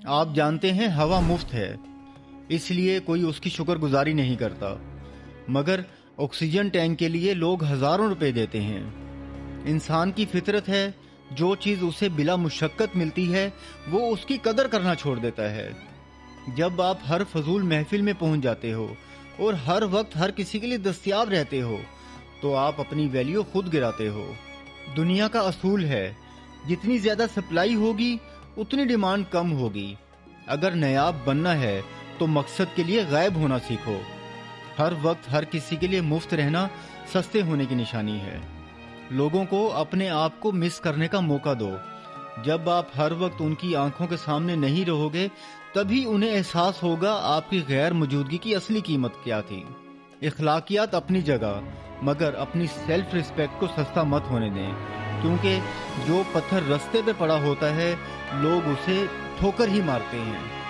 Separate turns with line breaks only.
آپ جانتے ہیں ہوا مفت ہے، اس لیے کوئی اس کی شکر گزاری نہیں کرتا، مگر آکسیجن ٹینک کے لیے لوگ ہزاروں روپے دیتے ہیں۔ انسان کی فطرت ہے، جو چیز اسے بلا مشقت ملتی ہے وہ اس کی قدر کرنا چھوڑ دیتا ہے۔ جب آپ ہر فضول محفل میں پہنچ جاتے ہو اور ہر وقت ہر کسی کے لیے دستیاب رہتے ہو تو آپ اپنی ویلیو خود گراتے ہو۔ دنیا کا اصول ہے، جتنی زیادہ سپلائی ہوگی اتنی ڈیمانڈ کم ہوگی۔ اگر نایاب بننا ہے تو مقصد کے لیے غائب ہونا سیکھو۔ ہر وقت ہر کسی کے لیے مفت رہنا سستے ہونے کی نشانی ہے۔ لوگوں کو اپنے آپ کو مس کرنے کا موقع دو۔ جب آپ ہر وقت ان کی آنکھوں کے سامنے نہیں رہو گے تبھی انہیں احساس ہوگا آپ کی غیر موجودگی کی اصلی قیمت کیا تھی۔ اخلاقیات اپنی جگہ، مگر اپنی سیلف ریسپیکٹ کو سستا مت ہونے دیں، کیونکہ جو پتھر رستے پہ پڑا ہوتا ہے لوگ اسے ٹھوکر ہی مارتے ہیں۔